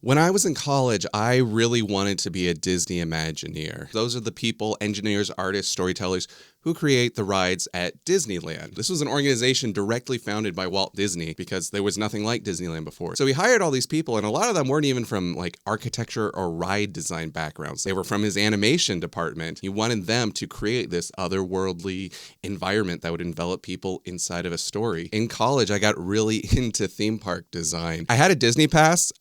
When I was in college, I really wanted to be a Disney Imagineer. Those are the people, engineers, artists, storytellers, who create the rides at Disneyland. This was an organization directly founded by Walt Disney because there was nothing like Disneyland before. So he hired all these people, and a lot of them weren't even from like architecture or ride design backgrounds. They were from his animation department. He wanted them to create this otherworldly environment that would envelop people inside of a story. In college, I got really into theme park design. I had a Disney pass,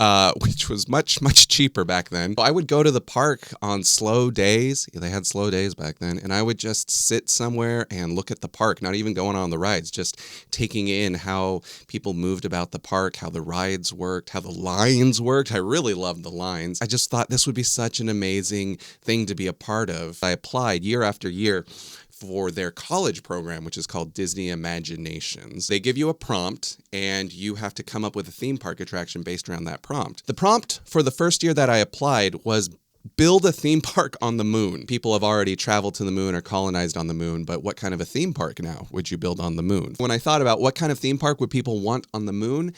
which was much cheaper back then. I would go to the park on slow days. They had slow days back then, and I would just sit somewhere and look at the park, not even going on the rides, just taking in how people moved about the park, how the rides worked, how the lines worked. I really loved the lines. I just thought this would be such an amazing thing to be a part of. I applied year after year for their college program, which is called Disney Imaginations. They give you a prompt, and you have to come up with a theme park attraction based around that prompt. The prompt for the first year that I applied was build a theme park on the moon. People have already traveled to the moon or colonized on the moon, but what kind of a theme park now would you build on the moon? When I thought about what kind of theme park would people want on the moon,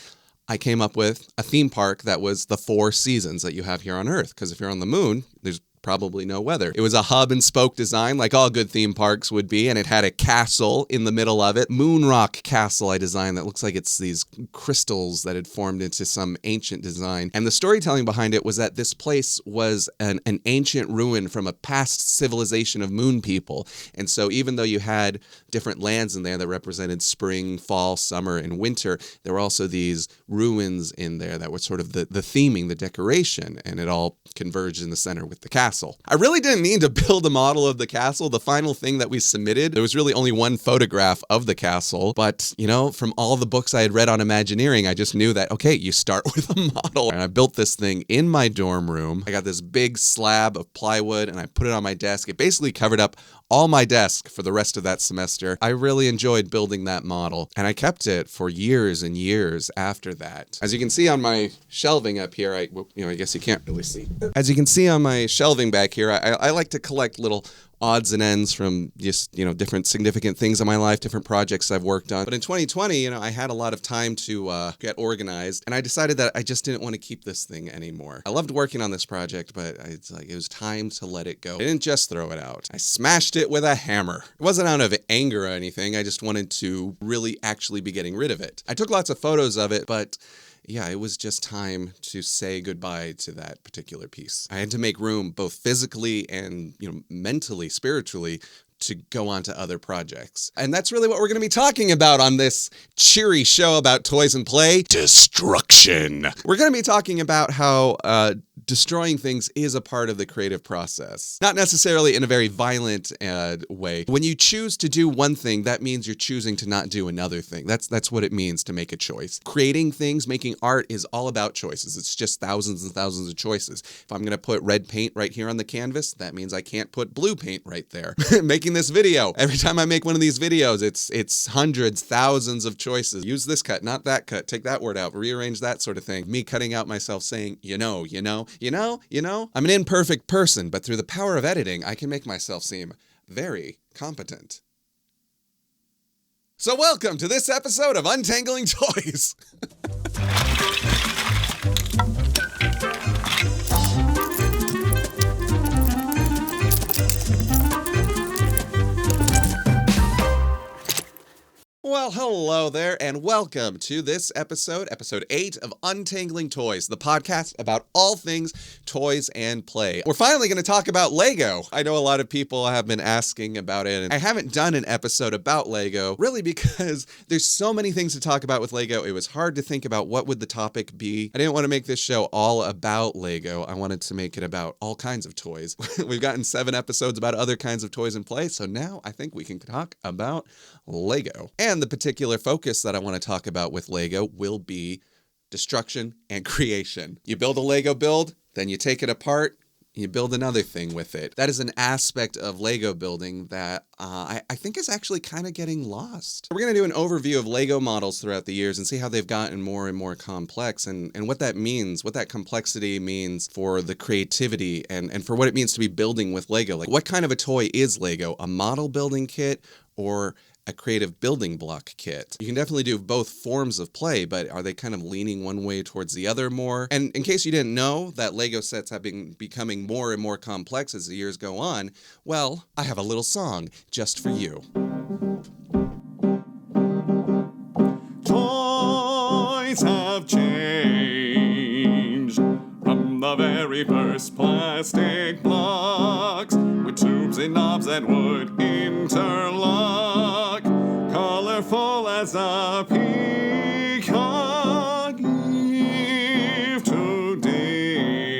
I came up with a theme park that was the 4 seasons that you have here on Earth. Because if you're on the moon, there's probably no weather. It was a hub and spoke design like all good theme parks would be, and it had a castle in the middle of it. Moon Rock Castle I designed that looks like it's these crystals that had formed into some ancient design. And the storytelling behind it was that this place was an ancient ruin from a past civilization of moon people. And so even though you had different lands in there that represented spring, fall, summer, and winter, there were also these ruins in there that were sort of the theming, the decoration, and it all converged in the center with the castle. I really didn't need to build a model of the castle. The final thing that we submitted, there was really only one photograph of the castle. But, you know, from all the books I had read on Imagineering, I just knew that, okay, you start with a model. And I built this thing in my dorm room. I got this big slab of plywood and I put it on my desk. It basically covered up all my desk for the rest of that semester. I really enjoyed building that model, and I kept it for years and years after that. As you can see on my shelving up here, I guess you can't really see. As you can see on my shelving back here, I like to collect little odds and ends from just, different significant things in my life, different projects I've worked on. But in 2020, I had a lot of time to get organized, and I decided that I just didn't want to keep this thing anymore. I loved working on this project, but it was time to let it go. I didn't just throw it out. I smashed it with a hammer. It wasn't out of anger or anything. I just wanted to really actually be getting rid of it. I took lots of photos of it, but yeah, it was just time to say goodbye to that particular piece. I had to make room both physically and, mentally, spiritually, to go on to other projects. And that's really what we're going to be talking about on this cheery show about toys and play. Destruction. We're going to be talking about how destroying things is a part of the creative process. Not necessarily in a very violent way. When you choose to do one thing, that means you're choosing to not do another thing. That's what it means to make a choice. Creating things, making art is all about choices. It's just thousands and thousands of choices. If I'm going to put red paint right here on the canvas, that means I can't put blue paint right there. Making this video. Every time I make one of these videos, it's hundreds, thousands of choices. Use this cut, not that cut. Take that word out, rearrange that sort of thing. Me cutting out myself saying, I'm an imperfect person, but through the power of editing, I can make myself seem very competent. So welcome to this episode of Untangling Toys. Well, hello there, and welcome to this episode 8 of Untangling Toys, the podcast about all things toys and play. We're finally going to talk about Lego. I know a lot of people have been asking about it, and I haven't done an episode about Lego, really because there's so many things to talk about with Lego. It was hard to think about what would the topic be. I didn't want to make this show all about Lego. I wanted to make it about all kinds of toys. We've gotten 7 episodes about other kinds of toys and play, so now I think we can talk about Lego. And the particular focus that I want to talk about with Lego will be destruction and creation. You build a Lego build, then you take it apart, you build another thing with it. That is an aspect of Lego building that I think is actually kind of getting lost. We're going to do an overview of Lego models throughout the years and see how they've gotten more and more complex and what that means, what that complexity means for the creativity and for what it means to be building with Lego. Like, what kind of a toy is Lego? A model building kit or a creative building block kit. You can definitely do both forms of play, but are they kind of leaning one way towards the other more? And in case you didn't know that Lego sets have been becoming more and more complex as the years go on, well, I have a little song just for you. Toys have changed from the very first plastic blocks with tubes and knobs that would interlock, colorful as a peacock. If today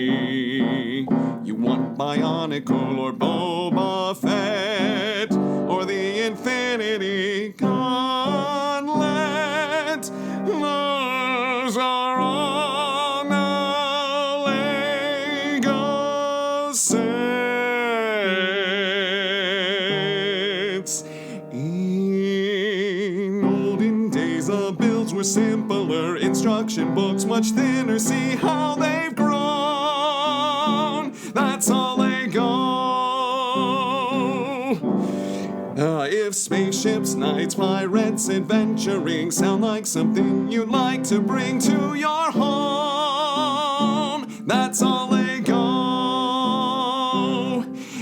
you want Bionicle or Boba Fett or the Infinity Gauntlet, those are on a Lego sets. In olden days, the builds were simpler, instruction books much thinner. See how they've grown. That's all Lego. If spaceships, knights, pirates, adventuring sound like something you'd like to bring to your home, that's all Lego.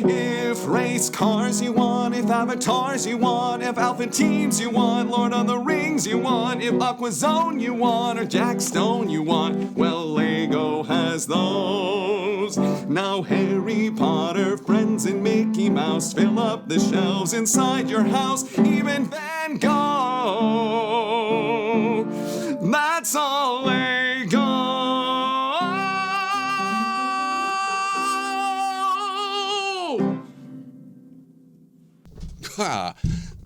If race cars you want, if avatars you want, if alpha teams you want, Lord of the Rings you want, if Aquazone you want, or Jack Stone you want, well, Lego has those. Now Harry Potter, friends, and Mickey Mouse fill up the shelves inside your house. Even Van Gogh, that's all Lego. Ha!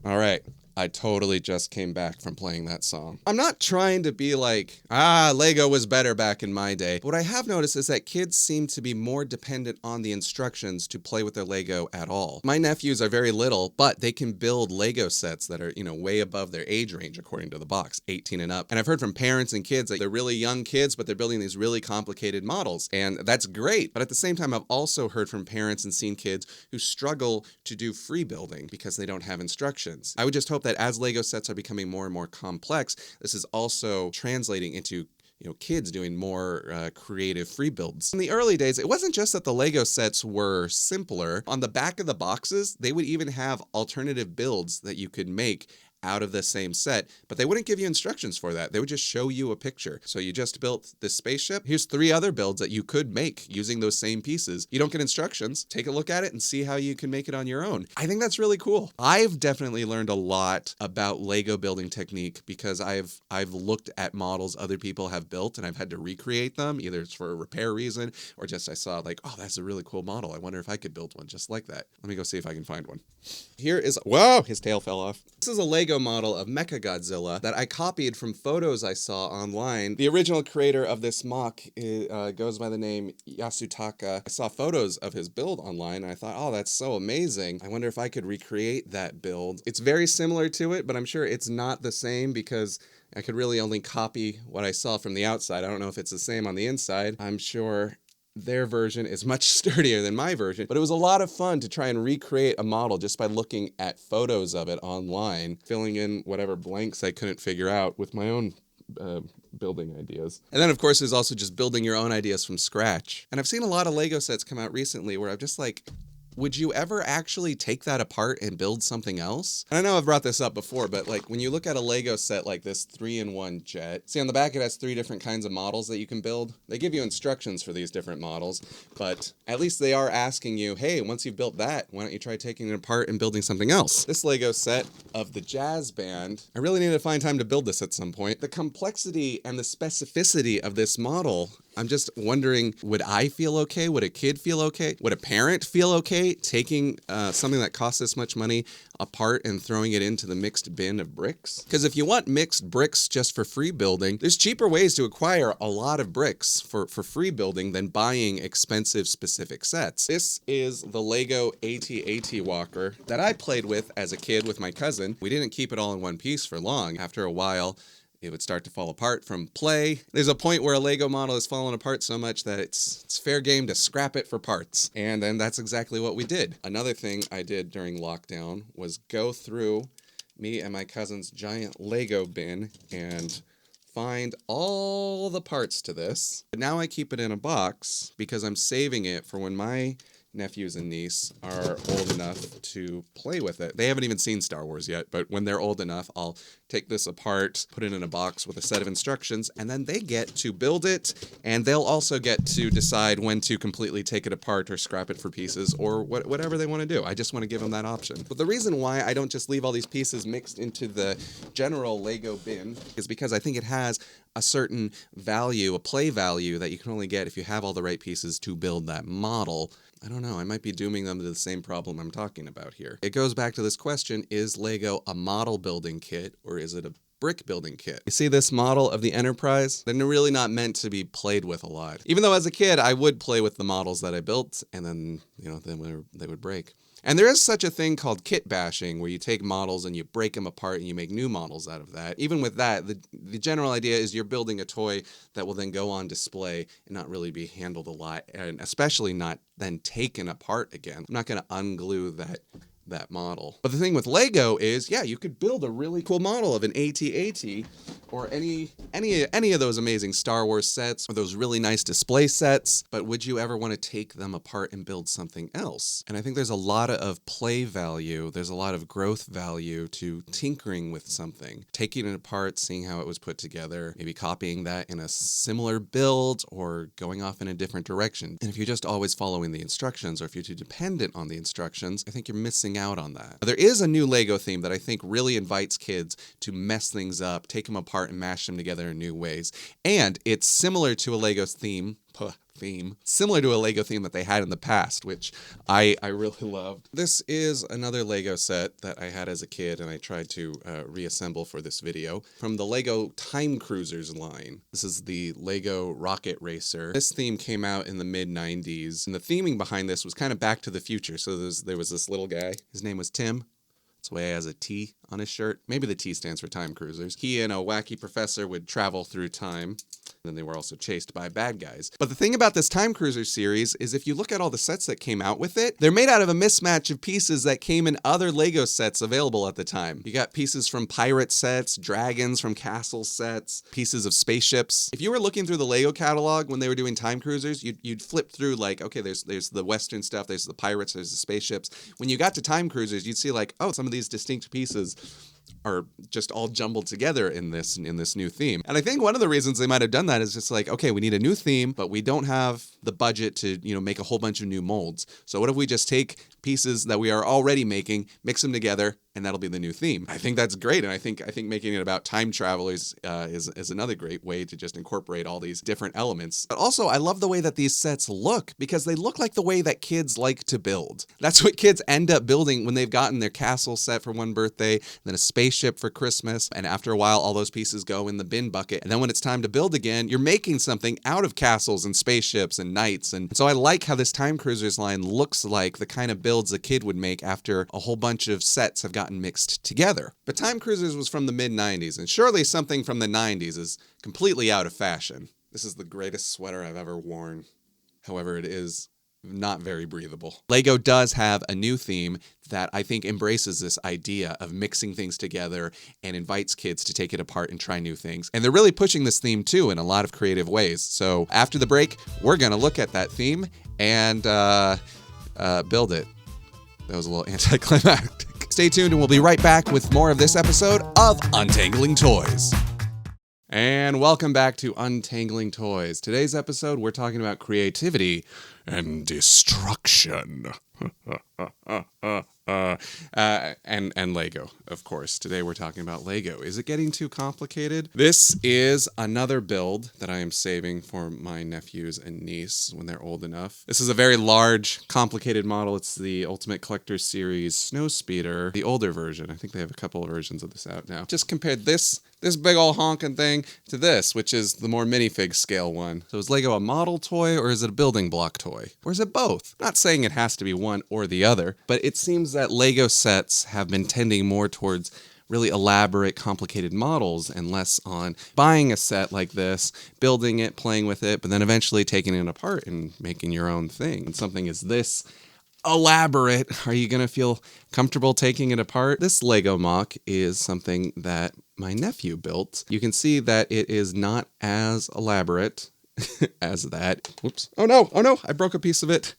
All right. I totally just came back from playing that song. I'm not trying to be like, Lego was better back in my day. But what I have noticed is that kids seem to be more dependent on the instructions to play with their Lego at all. My nephews are very little, but they can build Lego sets that are, way above their age range according to the box, 18 and up. And I've heard from parents and kids that they're really young kids, but they're building these really complicated models. And that's great. But at the same time, I've also heard from parents and seen kids who struggle to do free building because they don't have instructions. I would just hope that as Lego sets are becoming more and more complex, this is also translating into kids doing more creative free builds. In the early days, it wasn't just that the Lego sets were simpler. On the back of the boxes, they would even have alternative builds that you could make out of the same set, but they wouldn't give you instructions for that. They would just show you a picture. So you just built this spaceship. Here's 3 other builds that you could make using those same pieces. You don't get instructions. Take a look at it and see how you can make it on your own. I think that's really cool. I've definitely learned a lot about Lego building technique because I've looked at models other people have built and I've had to recreate them. Either it's for a repair reason or just I saw like, oh, that's a really cool model. I wonder if I could build one just like that. Let me go see if I can find one. Here is, whoa, his tail fell off. This is a Lego model of Mechagodzilla that I copied from photos I saw online. The original creator of this mock goes by the name Yasutaka. I saw photos of his build online and I thought, oh, that's so amazing. I wonder if I could recreate that build. It's very similar to it, but I'm sure it's not the same because I could really only copy what I saw from the outside. I don't know if it's the same on the inside. I'm sure their version is much sturdier than my version, but it was a lot of fun to try and recreate a model just by looking at photos of it online, filling in whatever blanks I couldn't figure out with my own building ideas. And then, of course, there's also just building your own ideas from scratch. And I've seen a lot of Lego sets come out recently where I'm just like, would you ever actually take that apart and build something else? And I know I've brought this up before, but like when you look at a Lego set like this 3-in-1 jet, see on the back it has 3 different kinds of models that you can build. They give you instructions for these different models, but at least they are asking you, hey, once you've built that, why don't you try taking it apart and building something else? This Lego set of the jazz band, I really need to find time to build this at some point. The complexity and the specificity of this model, I'm just wondering, would I feel okay? Would a kid feel okay? Would a parent feel okay taking something that costs this much money apart and throwing it into the mixed bin of bricks? Because if you want mixed bricks just for free building, there's cheaper ways to acquire a lot of bricks for free building than buying expensive specific sets. This is the Lego AT-AT walker that I played with as a kid with my cousin. We didn't keep it all in one piece for long. After a while, it would start to fall apart from play. There's a point where a Lego model has fallen apart so much that it's fair game to scrap it for parts. And then that's exactly what we did. Another thing I did during lockdown was go through me and my cousin's giant Lego bin and find all the parts to this. But now I keep it in a box because I'm saving it for when my nephews and niece are old enough to play with it. They haven't even seen Star Wars yet, but when they're old enough, I'll take this apart, put it in a box with a set of instructions, and then they get to build it, and they'll also get to decide when to completely take it apart or scrap it for pieces or whatever they want to do. I just want to give them that option. But the reason why I don't just leave all these pieces mixed into the general Lego bin is because I think it has a certain value, a play value that you can only get if you have all the right pieces to build that model. I don't know, I might be dooming them to the same problem I'm talking about here. It goes back to this question, is Lego a model building kit or is it a brick building kit? You see this model of the Enterprise? They're really not meant to be played with a lot. Even though as a kid, I would play with the models that I built and then, then they would break. And there is such a thing called kit bashing, where you take models and you break them apart and you make new models out of that. Even with that, the general idea is you're building a toy that will then go on display and not really be handled a lot, and especially not then taken apart again. I'm not going to unglue that model. But the thing with Lego is, yeah, you could build a really cool model of an AT-AT or any of those amazing Star Wars sets or those really nice display sets, but would you ever want to take them apart and build something else? And I think there's a lot of play value, there's a lot of growth value to tinkering with something, taking it apart, seeing how it was put together, maybe copying that in a similar build or going off in a different direction. And if you're just always following the instructions or if you're too dependent on the instructions, I think you're missing out on that. There is a new Lego theme that I think really invites kids to mess things up, take them apart and mash them together in new ways. And it's similar to a Lego theme, similar to a Lego theme that they had in the past, which I really loved. This is another Lego set that I had as a kid and I tried to reassemble for this video from the Lego Time Cruisers line. This is the Lego Rocket Racer. This theme came out in the mid-90s, and the theming behind this was kind of Back to the Future. So there was this little guy. His name was Tim. That's why he has a T on his shirt. Maybe the T stands for Time Cruisers. He and a wacky professor would travel through time. Then they were also chased by bad guys. But the thing about this Time Cruiser series is if you look at all the sets that came out with it, they're made out of a mismatch of pieces that came in other Lego sets available at the time. You got pieces from pirate sets, dragons from castle sets, pieces of spaceships. If you were looking through the Lego catalog when they were doing Time Cruisers, you'd flip through like, okay, there's the Western stuff, there's the pirates, there's the spaceships. When you got to Time Cruisers, you'd see like, oh, some of these distinct pieces are just all jumbled together in this new theme. And I think one of the reasons they might have done that is just like, okay, we need a new theme, but we don't have the budget to, make a whole bunch of new molds. So what if we just take pieces that we are already making, mix them together, and that'll be the new theme. I think that's great, and I think making it about time travelers is another great way to just incorporate all these different elements. But also, I love the way that these sets look, because they look like the way that kids like to build. That's what kids end up building when they've gotten their castle set for one birthday, then a spaceship for Christmas, and after a while, all those pieces go in the bin bucket. And then when it's time to build again, you're making something out of castles and spaceships and knights. And so I like how this Time Cruisers line looks like the kind of builds a kid would make after a whole bunch of sets have gotten mixed together. But Time Cruisers was from the mid-90s, and surely something from the 90s is completely out of fashion. This is the greatest sweater I've ever worn. However, it is not very breathable. Lego does have a new theme that I think embraces this idea of mixing things together and invites kids to take it apart and try new things. And they're really pushing this theme too in a lot of creative ways. So after the break, we're going to look at that theme and build it. That was a little anticlimactic. Stay tuned and we'll be right back with more of this episode of Untangling Toys. And welcome back to Untangling Toys. Today's episode, we're talking about creativity and destruction. And Lego, of course. Today we're talking about Lego. Is it getting too complicated? This is another build that I am saving for my nephews and niece when they're old enough. This is a very large, complicated model. It's the Ultimate Collector Series Snowspeeder, the older version. I think they have a couple of versions of this out now. Just compared this big ol' honking thing to this, which is the more minifig scale one. So is Lego a model toy or is it a building block toy? Or is it both? I'm not saying it has to be one or the other, but it seems that Lego sets have been tending more towards really elaborate, complicated models and less on buying a set like this, building it, playing with it, but then eventually taking it apart and making your own thing. And something is this elaborate. Are you going to feel comfortable taking it apart? This Lego mock is something that my nephew built. You can see that it is not as elaborate as that. Whoops. Oh no, I broke a piece of it.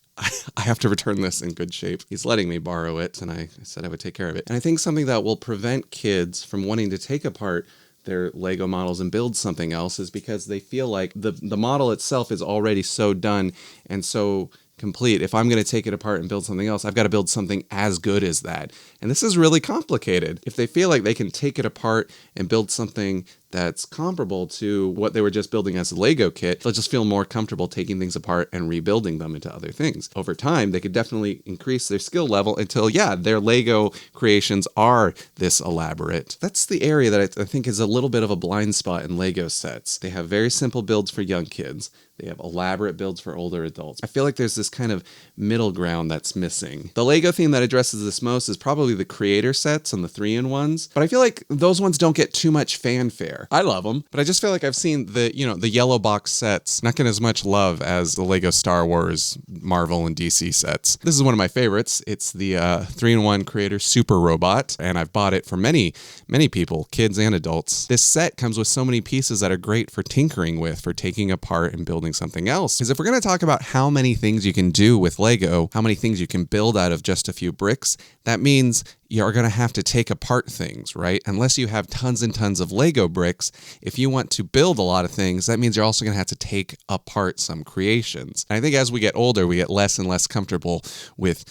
I have to return this in good shape. He's letting me borrow it, and I said I would take care of it. And I think something that will prevent kids from wanting to take apart their Lego models and build something else is because they feel like the model itself is already so done and so complete. If I'm going to take it apart and build something else, I've got to build something as good as that. And this is really complicated. If they feel like they can take it apart and build something that's comparable to what they were just building as a Lego kit, they'll just feel more comfortable taking things apart and rebuilding them into other things. Over time, they could definitely increase their skill level until, their Lego creations are this elaborate. That's the area that I think is a little bit of a blind spot in Lego sets. They have very simple builds for young kids. They have elaborate builds for older adults. I feel like there's this kind of middle ground that's missing. The Lego theme that addresses this most is probably the creator sets and the 3-in-1s, but I feel like those ones don't get too much fanfare. I love them, but I just feel like I've seen the yellow box sets not get as much love as the Lego Star Wars, Marvel, and DC sets. This is one of my favorites. It's the 3-in-1 creator Super Robot, and I've bought it for many, many people, kids and adults. This set comes with so many pieces that are great for tinkering with, for taking apart and building something else. Because if we're going to talk about how many things you can do with Lego, how many things you can build out of just a few bricks, that means you're going to have to take apart things, right? Unless you have tons and tons of Lego bricks, if you want to build a lot of things, that means you're also going to have to take apart some creations. And I think as we get older, we get less and less comfortable with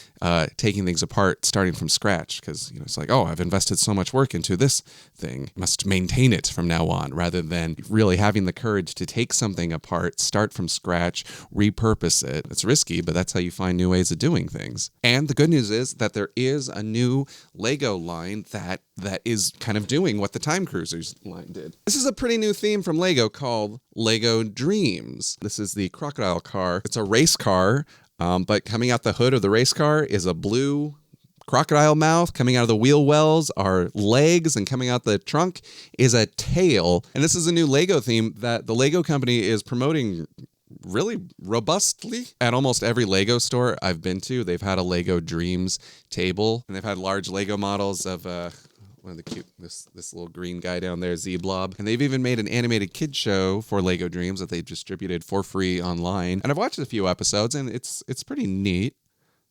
taking things apart, starting from scratch, because it's like, oh, I've invested so much work into this thing, must maintain it from now on, rather than really having the courage to take something apart, start from scratch, repurpose it. It's risky, but that's how you find new ways of doing things. And the good news is that there is a new Lego line that is kind of doing what the Time Cruisers line did. This is a pretty new theme from Lego called Lego Dreamzzz. This is the crocodile car. It's a race car, but coming out the hood of the race car is a blue crocodile mouth. Coming out of the wheel wells are legs, and coming out the trunk is a tail. And this is a new Lego theme that the Lego company is promoting really robustly. At almost every Lego store I've been to, they've had a Lego Dreamzzz table, and they've had large Lego models of one of the cute, this little green guy down there, Z-Blob. And they've even made an animated kid show for Lego Dreamzzz that they distributed for free online. And I've watched a few episodes, and it's pretty neat.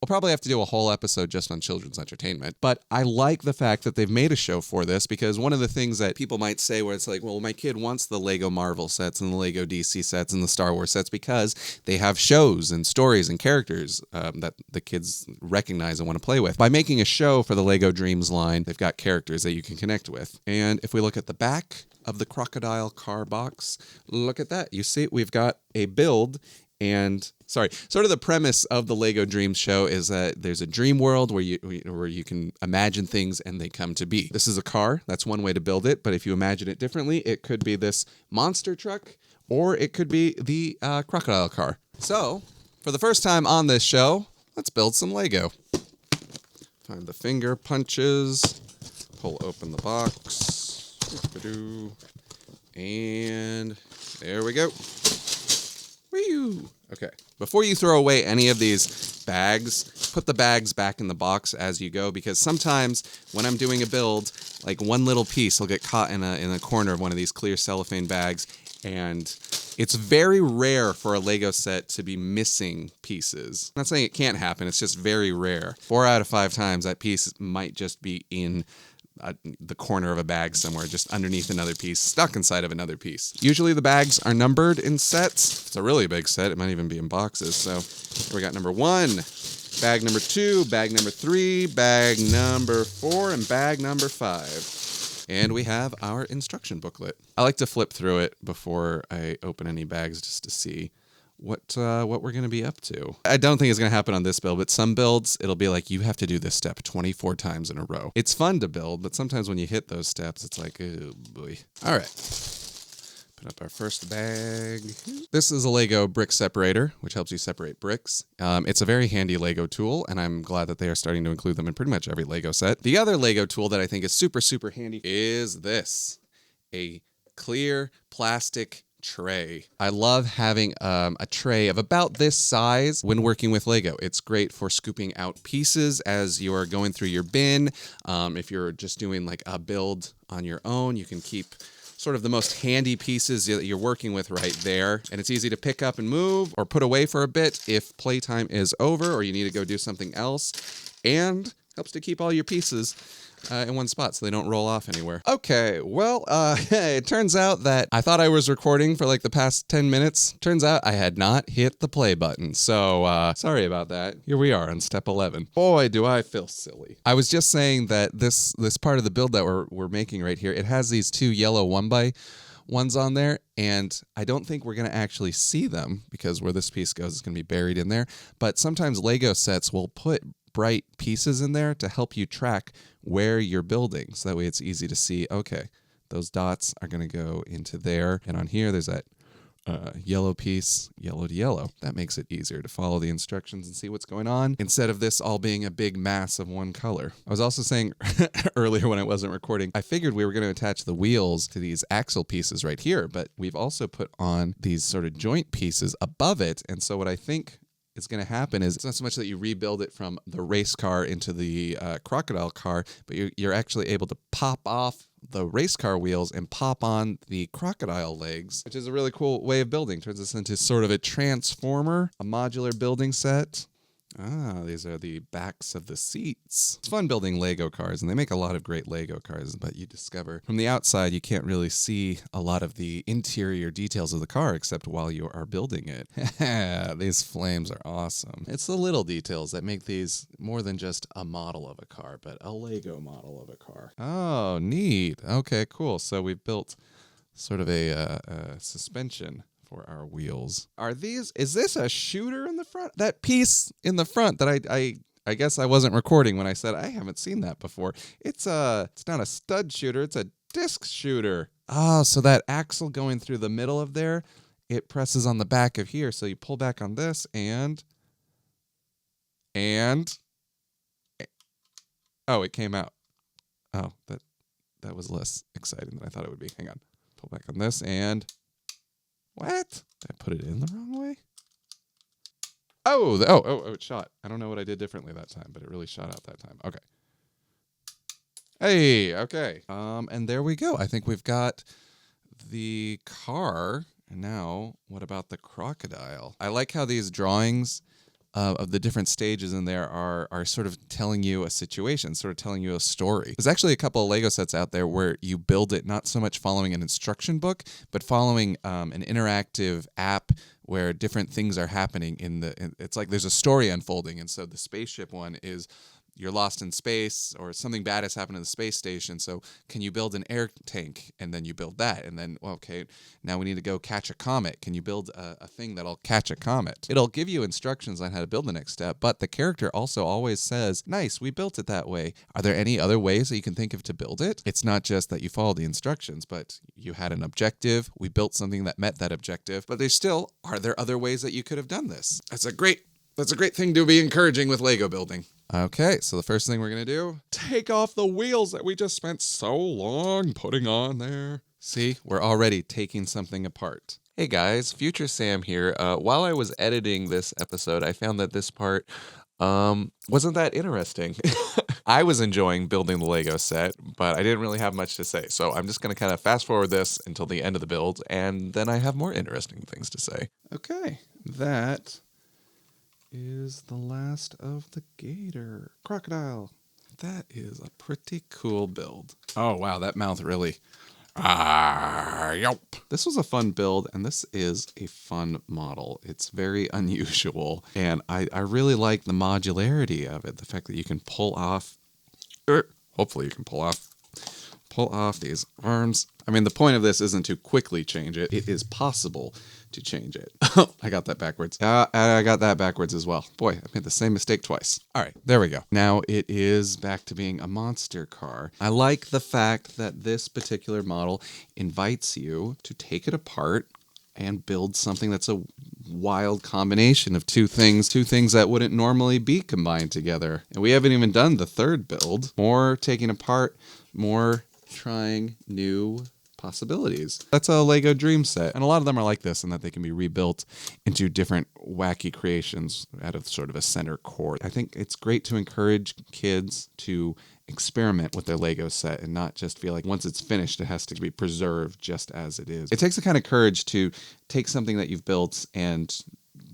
We'll probably have to do a whole episode just on children's entertainment, but I like the fact that they've made a show for this, because one of the things that people might say where it's like, well, my kid wants the Lego Marvel sets and the Lego DC sets and the Star Wars sets because they have shows and stories and characters that the kids recognize and want to play with. By making a show for the Lego Dreamzzz line, they've got characters that you can connect with. And if we look at the back of the crocodile car box, look at that. You see, we've got a build. And sort of the premise of the Lego Dreamzzz show is that there's a dream world where you can imagine things and they come to be. This is a car. That's one way to build it. But if you imagine it differently, it could be this monster truck, or it could be the crocodile car. So for the first time on this show, let's build some Lego. Find the finger punches, pull open the box, and there we go. Okay, before you throw away any of these bags, put the bags back in the box as you go, because sometimes when I'm doing a build, like one little piece will get caught in a corner of one of these clear cellophane bags, and it's very rare for a Lego set to be missing pieces. I'm not saying it can't happen, it's just very rare. 4 out of 5 times that piece might just be in the corner of a bag somewhere, just underneath another piece, stuck inside of another piece. Usually the bags are numbered in sets. If it's a really big set, it might even be in boxes. So here we got number 1, bag number 2, bag number 3, bag number 4, and bag number 5. And we have our instruction booklet. I like to flip through it before I open any bags just to see what we're going to be up to. I don't think it's going to happen on this build, but some builds, it'll be like, you have to do this step 24 times in a row. It's fun to build, but sometimes when you hit those steps, it's like, oh boy. All right. Put up our first bag. This is a Lego brick separator, which helps you separate bricks. It's a very handy Lego tool, and I'm glad that they are starting to include them in pretty much every Lego set. The other Lego tool that I think is super, super handy is this. A clear plastic tray. I love having a tray of about this size when working with Lego. It's great for scooping out pieces as you are going through your bin. If you're just doing like a build on your own, you can keep sort of the most handy pieces that you're working with right there. And it's easy to pick up and move or put away for a bit if playtime is over or you need to go do something else. And helps to keep all your pieces in one spot so they don't roll off anywhere. Okay, well, it turns out that I thought I was recording for like the past 10 minutes. Turns out I had not hit the play button. So sorry about that. Here we are on step 11. Boy, do I feel silly. I was just saying that this part of the build that we're making right here, it has these two yellow 1x1s on there, and I don't think we're going to actually see them because where this piece goes is going to be buried in there. But sometimes Lego sets will put bright pieces in there to help you track where you're building. So that way it's easy to see, okay, those dots are going to go into there. And on here, there's that yellow piece, yellow to yellow. That makes it easier to follow the instructions and see what's going on instead of this all being a big mass of one color. I was also saying earlier when I wasn't recording, I figured we were going to attach the wheels to these axle pieces right here, but we've also put on these sort of joint pieces above it. And so what I think is going to happen is it's not so much that you rebuild it from the race car into the crocodile car, but you're actually able to pop off the race car wheels and pop on the crocodile legs, which is a really cool way of building. Turns this into sort of a transformer, a modular building set. Ah, these are the backs of the seats. It's fun building Lego cars, and they make a lot of great Lego cars, but you discover from the outside you can't really see a lot of the interior details of the car except while you are building it. These flames are awesome. It's the little details that make these more than just a model of a car, but a Lego model of a car. Oh, neat. Okay, cool. So we've built sort of a suspension for our wheels. Is this a shooter in the front? That piece in the front that I guess I wasn't recording when I said I haven't seen that before. It's not a stud shooter, it's a disc shooter. Oh, so that axle going through the middle of there, it presses on the back of here. So you pull back on this and oh, it came out. Oh, that was less exciting than I thought it would be. Hang on. Pull back on this and what? Did I put it in the wrong way? Oh, it shot. I don't know what I did differently that time, but it really shot out that time. Okay. Hey, okay. And there we go. I think we've got the car. And now, what about the crocodile? I like how these drawings of the different stages in there are sort of telling you a situation, sort of telling you a story. There's actually a couple of Lego sets out there where you build it not so much following an instruction book, but following an interactive app where different things are happening it's like there's a story unfolding. And so the spaceship one is you're lost in space or something bad has happened in the space station. So can you build an air tank? And then you build that. And then, well, okay, now we need to go catch a comet. Can you build a thing that'll catch a comet? It'll give you instructions on how to build the next step. But the character also always says, nice, we built it that way. Are there any other ways that you can think of to build it? It's not just that you follow the instructions, but you had an objective. We built something that met that objective. But are there other ways that you could have done this? That's a great thing to be encouraging with Lego building. Okay, so the first thing we're going to do, take off the wheels that we just spent so long putting on there. See, we're already taking something apart. Hey guys, Future Sam here. While I was editing this episode, I found that this part wasn't that interesting. I was enjoying building the Lego set, but I didn't really have much to say. So I'm just going to kind of fast forward this until the end of the build, and then I have more interesting things to say. Okay, that is the last of the gator. Crocodile. That is a pretty cool build. Oh, wow, that mouth really... Yup. This was a fun build, and this is a fun model. It's very unusual, and I really like the modularity of it. The fact that you can pull off... hopefully you can pull off these arms. I mean, the point of this isn't to quickly change it. It is possible to change it. Oh, I got that backwards. I got that backwards as well. Boy, I made the same mistake twice. All right, there we go. Now it is back to being a monster car. I like the fact that this particular model invites you to take it apart and build something that's a wild combination of two things that wouldn't normally be combined together. And we haven't even done the third build. More taking apart, more trying new things. possibilities. That's a Lego Dream set. And a lot of them are like this in that they can be rebuilt into different wacky creations out of sort of a center core. I think it's great to encourage kids to experiment with their Lego set and not just feel like once it's finished, it has to be preserved just as it is. It takes a kind of courage to take something that you've built and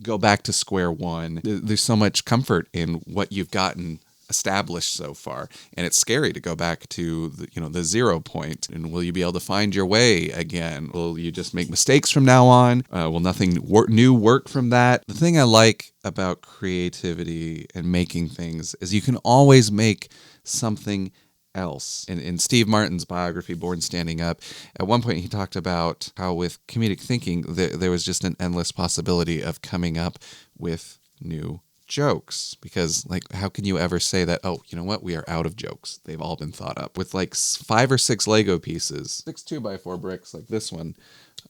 go back to square one. There's so much comfort in what you've gotten established so far, and it's scary to go back to the 0 point. And will you be able to find your way again? Will you just make mistakes from now on? Will nothing new work from that? The thing I like about creativity and making things is you can always make something else. In Steve Martin's biography, Born Standing Up, at one point he talked about how with comedic thinking there was just an endless possibility of coming up with new jokes, because like how can you ever say that, oh, you know what, we are out of jokes, they've all been thought up. With like 5 or 6 Lego pieces, 6 2x4 bricks like this one,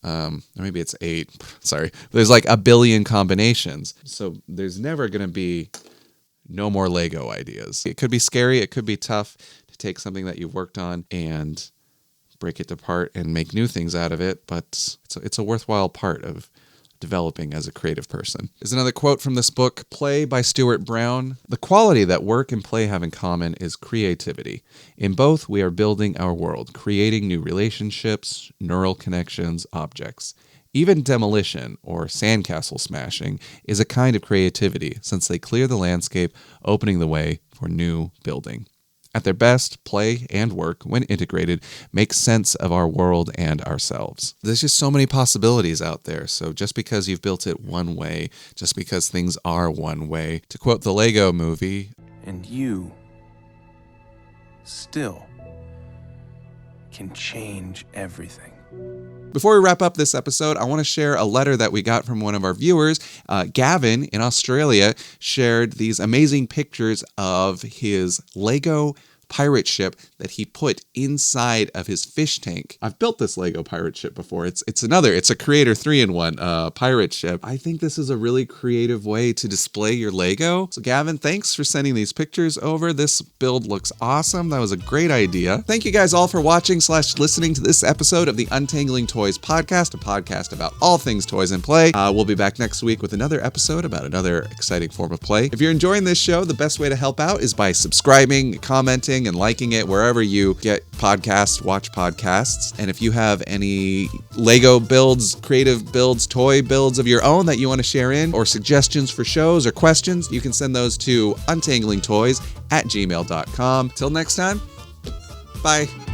or maybe it's 8, sorry, there's like a billion combinations, so there's never going to be no more Lego ideas. It could be scary, it could be tough to take something that you've worked on and break it apart and make new things out of it, but it's a worthwhile part of developing as a creative person. Is another quote from this book, Play by Stuart Brown. The quality that work and play have in common is creativity. In both, we are building our world, creating new relationships, neural connections, objects. Even demolition, or sandcastle smashing, is a kind of creativity, since they clear the landscape, opening the way for new building. At their best, play and work, when integrated, make sense of our world and ourselves. There's just so many possibilities out there, so just because you've built it one way, just because things are one way, to quote the Lego movie, and you still can change everything. Before we wrap up this episode, I want to share a letter that we got from one of our viewers. Gavin in Australia shared these amazing pictures of his Lego pirate ship that he put inside of his fish tank. I've built this Lego pirate ship before. It's a Creator 3-in-1 pirate ship. I think this is a really creative way to display your Lego. So Gavin, thanks for sending these pictures over. This build looks awesome. That was a great idea. Thank you guys all for watching / listening to this episode of the Untangling Toys podcast, a podcast about all things toys and play. We'll be back next week with another episode about another exciting form of play. If you're enjoying this show, the best way to help out is by subscribing, commenting, and liking it wherever you get podcasts, watch podcasts. And if you have any Lego builds, creative builds, toy builds of your own that you want to share in, or suggestions for shows or questions, you can send those to untanglingtoys@gmail.com. Till next time, bye.